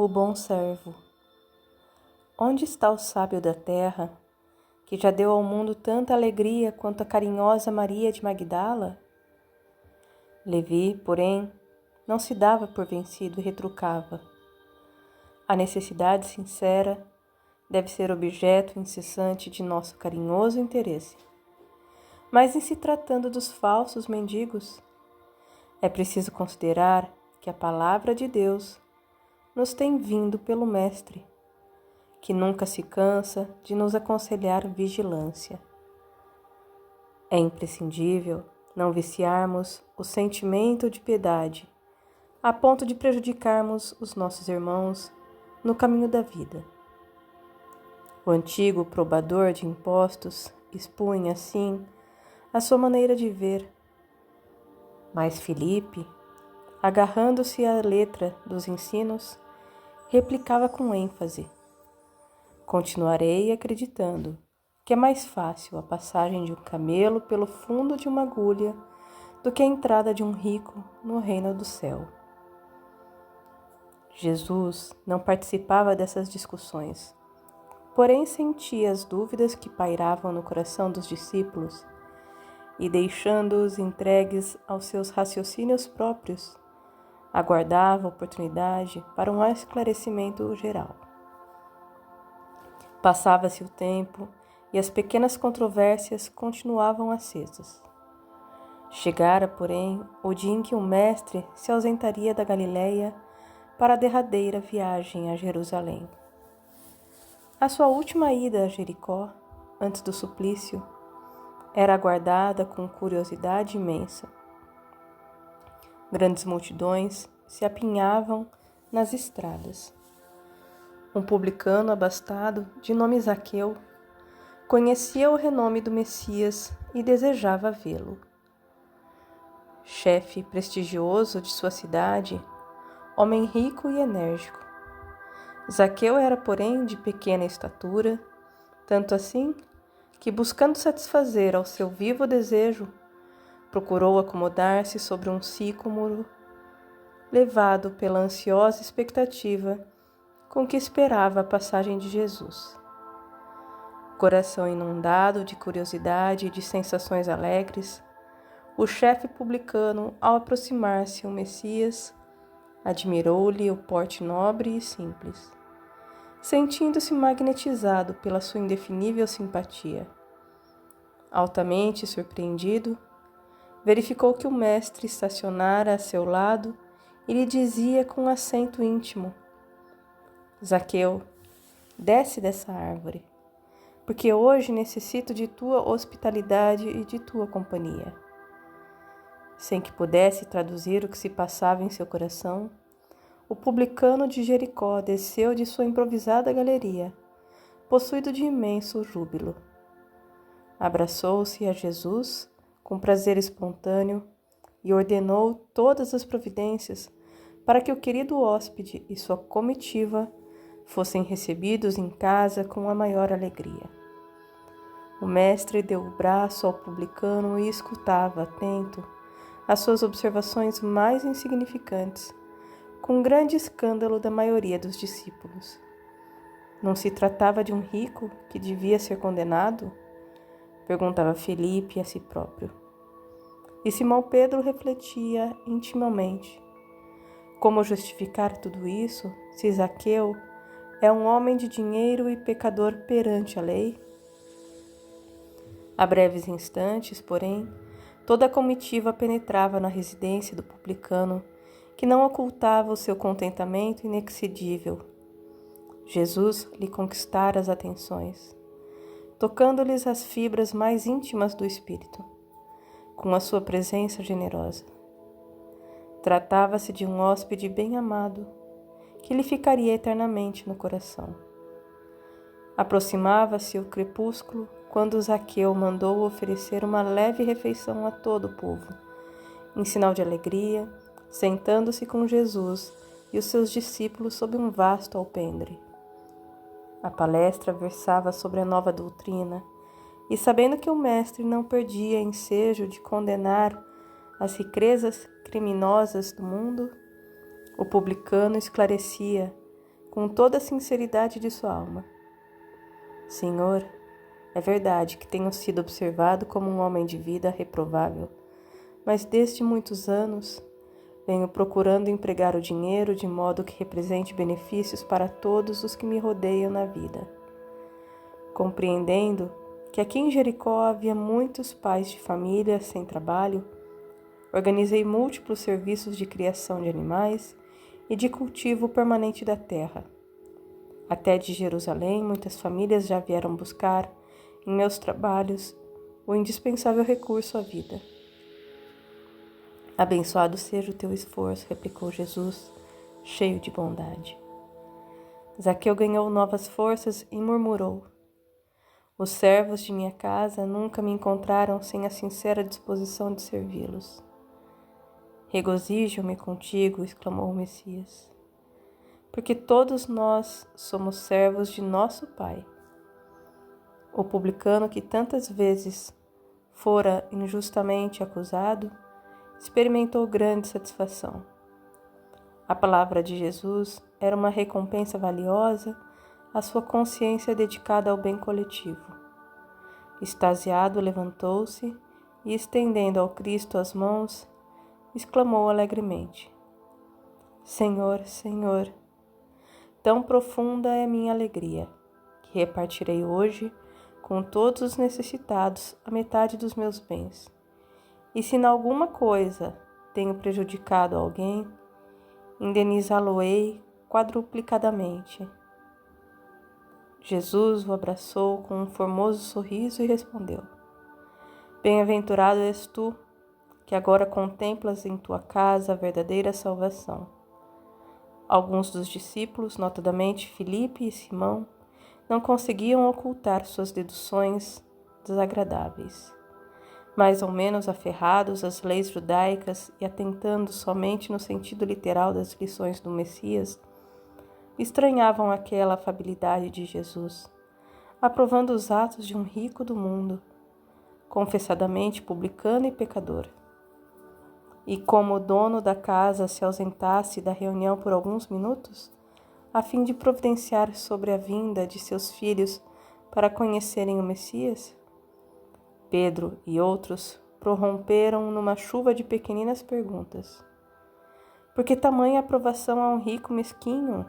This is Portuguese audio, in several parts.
O bom servo. Onde está o sábio da terra, que já deu ao mundo tanta alegria quanto a carinhosa Maria de Magdala? Levi, porém, não se dava por vencido e retrucava. A necessidade sincera deve ser objeto incessante de nosso carinhoso interesse. Mas em se tratando dos falsos mendigos, é preciso considerar que a palavra de Deus nos tem vindo pelo Mestre, que nunca se cansa de nos aconselhar vigilância. É imprescindível não viciarmos o sentimento de piedade a ponto de prejudicarmos os nossos irmãos no caminho da vida. O antigo probador de impostos expunha, assim, a sua maneira de ver. Mas Filipe, agarrando-se à letra dos ensinos, replicava com ênfase: continuarei acreditando que é mais fácil a passagem de um camelo pelo fundo de uma agulha do que a entrada de um rico no reino do céu. Jesus não participava dessas discussões, porém sentia as dúvidas que pairavam no coração dos discípulos e, deixando-os entregues aos seus raciocínios próprios, aguardava a oportunidade para um esclarecimento geral. Passava-se o tempo e as pequenas controvérsias continuavam acesas. Chegara, porém, o dia em que o Mestre se ausentaria da Galileia para a derradeira viagem a Jerusalém. A sua última ida a Jericó, antes do suplício, era aguardada com curiosidade imensa. Grandes multidões se apinhavam nas estradas. Um publicano abastado, de nome Zaqueu, conhecia o renome do Messias e desejava vê-lo. Chefe prestigioso de sua cidade, homem rico e enérgico, Zaqueu era, porém, de pequena estatura, tanto assim que, buscando satisfazer ao seu vivo desejo, procurou acomodar-se sobre um sicômoro, levado pela ansiosa expectativa com que esperava a passagem de Jesus. Coração inundado de curiosidade e de sensações alegres, o chefe publicano, ao aproximar-se o Messias, admirou-lhe o porte nobre e simples, sentindo-se magnetizado pela sua indefinível simpatia. Altamente surpreendido, verificou que o mestre estacionara a seu lado e lhe dizia com acento íntimo: Zaqueu, desce dessa árvore, porque hoje necessito de tua hospitalidade e de tua companhia. Sem que pudesse traduzir o que se passava em seu coração, o publicano de Jericó desceu de sua improvisada galeria, possuído de imenso júbilo. Abraçou-se a Jesus com prazer espontâneo e ordenou todas as providências para que o querido hóspede e sua comitiva fossem recebidos em casa com a maior alegria. O mestre deu o braço ao publicano e escutava, atento, as suas observações mais insignificantes, com grande escândalo da maioria dos discípulos. Não se tratava de um rico que devia ser condenado? Perguntava Filipe a si próprio. E Simão Pedro refletia intimamente: como justificar tudo isso, se Zaqueu é um homem de dinheiro e pecador perante a lei? A breves instantes, porém, toda a comitiva penetrava na residência do publicano, que não ocultava o seu contentamento inexcedível. Jesus lhe conquistara as atenções, tocando-lhes as fibras mais íntimas do espírito, com a sua presença generosa. Tratava-se de um hóspede bem amado, que lhe ficaria eternamente no coração. Aproximava-se o crepúsculo quando Zaqueu mandou oferecer uma leve refeição a todo o povo, em sinal de alegria, sentando-se com Jesus e os seus discípulos sob um vasto alpendre. A palestra versava sobre a nova doutrina, e sabendo que o mestre não perdia ensejo de condenar as riquezas criminosas do mundo, o publicano esclarecia com toda a sinceridade de sua alma: Senhor, é verdade que tenho sido observado como um homem de vida reprovável, mas desde muitos anos venho procurando empregar o dinheiro de modo que represente benefícios para todos os que me rodeiam na vida. Compreendendo que aqui em Jericó havia muitos pais de família sem trabalho, organizei múltiplos serviços de criação de animais e de cultivo permanente da terra. Até de Jerusalém, muitas famílias já vieram buscar, em meus trabalhos, o indispensável recurso à vida. Abençoado seja o teu esforço, replicou Jesus, cheio de bondade. Zaqueu ganhou novas forças e murmurou: Os servos de minha casa nunca me encontraram sem a sincera disposição de servi-los. Regozijo-me contigo, exclamou o Messias, porque todos nós somos servos de nosso Pai. O publicano que tantas vezes fora injustamente acusado, experimentou grande satisfação. A palavra de Jesus era uma recompensa valiosa à sua consciência dedicada ao bem coletivo. Extasiado, levantou-se e, estendendo ao Cristo as mãos, exclamou alegremente: Senhor, Senhor, tão profunda é minha alegria, que repartirei hoje com todos os necessitados a metade dos meus bens. E se em alguma coisa tenho prejudicado alguém, indenizá-lo-ei quadruplicadamente. Jesus o abraçou com um formoso sorriso e respondeu: Bem-aventurado és tu, que agora contemplas em tua casa a verdadeira salvação. Alguns dos discípulos, notadamente Filipe e Simão, não conseguiam ocultar suas deduções desagradáveis. Mais ou menos aferrados às leis judaicas e atentando somente no sentido literal das lições do Messias, estranhavam aquela afabilidade de Jesus, aprovando os atos de um rico do mundo, confessadamente publicano e pecador. E como o dono da casa se ausentasse da reunião por alguns minutos, a fim de providenciar sobre a vinda de seus filhos para conhecerem o Messias, Pedro e outros prorromperam numa chuva de pequeninas perguntas. Por que tamanha aprovação a um rico mesquinho?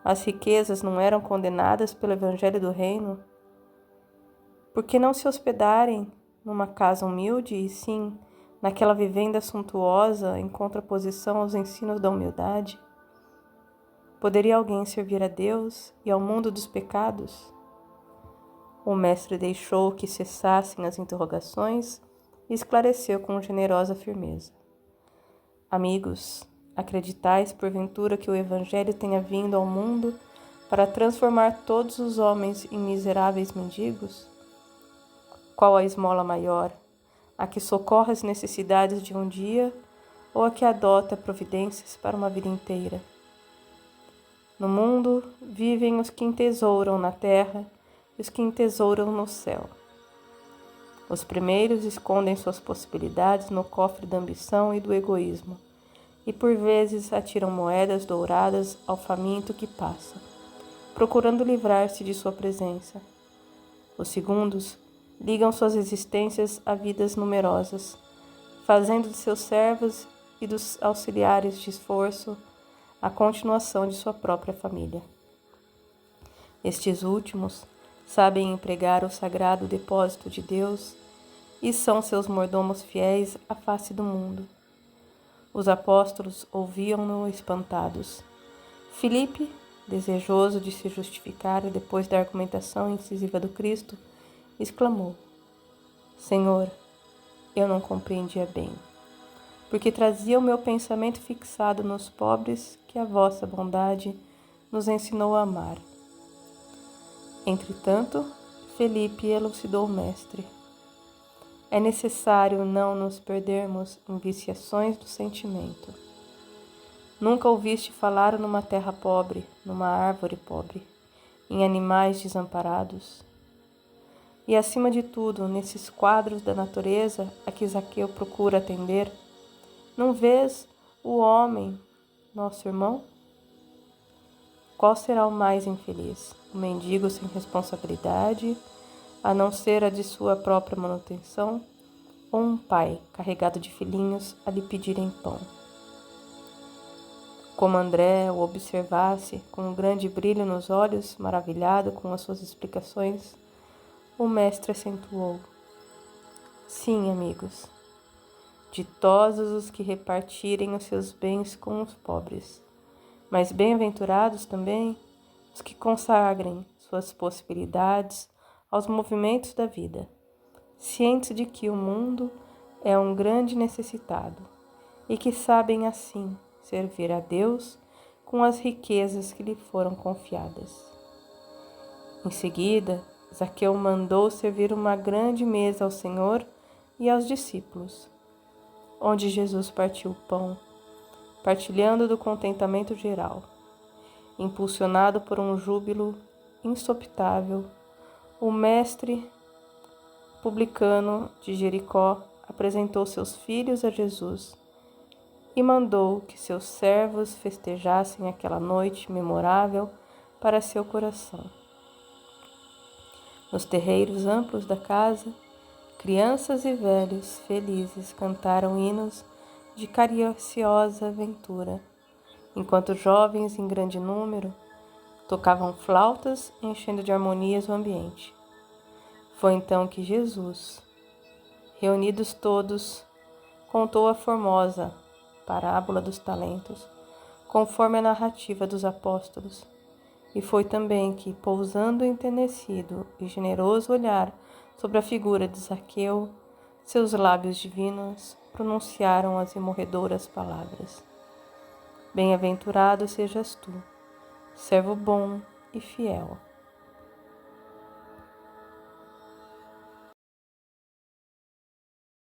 As riquezas não eram condenadas pelo Evangelho do Reino? Por que não se hospedarem numa casa humilde e sim naquela vivenda suntuosa em contraposição aos ensinos da humildade? Poderia alguém servir a Deus e ao mundo dos pecados? O mestre deixou que cessassem as interrogações e esclareceu com generosa firmeza: Amigos, acreditais porventura que o Evangelho tenha vindo ao mundo para transformar todos os homens em miseráveis mendigos? Qual a esmola maior, a que socorre as necessidades de um dia ou a que adota providências para uma vida inteira? No mundo vivem os que entesouram na terra e os que entesouram no céu. Os primeiros escondem suas possibilidades no cofre da ambição e do egoísmo, e por vezes atiram moedas douradas ao faminto que passa, procurando livrar-se de sua presença. Os segundos ligam suas existências a vidas numerosas, fazendo de seus servos e dos auxiliares de esforço a continuação de sua própria família. Estes últimos sabem empregar o sagrado depósito de Deus e são seus mordomos fiéis à face do mundo. Os apóstolos ouviam-no espantados. Filipe, desejoso de se justificar depois da argumentação incisiva do Cristo, exclamou: Senhor, eu não compreendia bem, porque trazia o meu pensamento fixado nos pobres que a vossa bondade nos ensinou a amar. Entretanto, Filipe elucidou o mestre: é necessário não nos perdermos em viciações do sentimento. Nunca ouviste falar numa terra pobre, numa árvore pobre, em animais desamparados? E, acima de tudo, nesses quadros da natureza a que Zaqueu procura atender, não vês o homem, nosso irmão? qual será o mais infeliz? O mendigo sem responsabilidade, a não ser a de sua própria manutenção, ou um pai carregado de filhinhos a lhe pedirem pão? Como André o observasse, com um grande brilho nos olhos, maravilhado com as suas explicações, o mestre acentuou: sim, amigos, ditosos os que repartirem os seus bens com os pobres, mas bem-aventurados também os que consagrem suas possibilidades aos movimentos da vida, cientes de que o mundo é um grande necessitado e que sabem assim servir a Deus com as riquezas que lhe foram confiadas. Em seguida, Zaqueu mandou servir uma grande mesa ao Senhor e aos discípulos, onde Jesus partiu o pão, partilhando do contentamento geral. Impulsionado por um júbilo insopitável, o mestre publicano de Jericó apresentou seus filhos a Jesus e mandou que seus servos festejassem aquela noite memorável para seu coração. Nos terreiros amplos da casa, crianças e velhos felizes cantaram hinos de cariciosa aventura, enquanto jovens em grande número tocavam flautas, enchendo de harmonias o ambiente. Foi então que Jesus, reunidos todos, contou a formosa parábola dos talentos, conforme a narrativa dos apóstolos, e foi também que, pousando enternecido e generoso olhar sobre a figura de Zaqueu, seus lábios divinos pronunciaram as imorredoras palavras: bem-aventurado sejas tu, servo bom e fiel,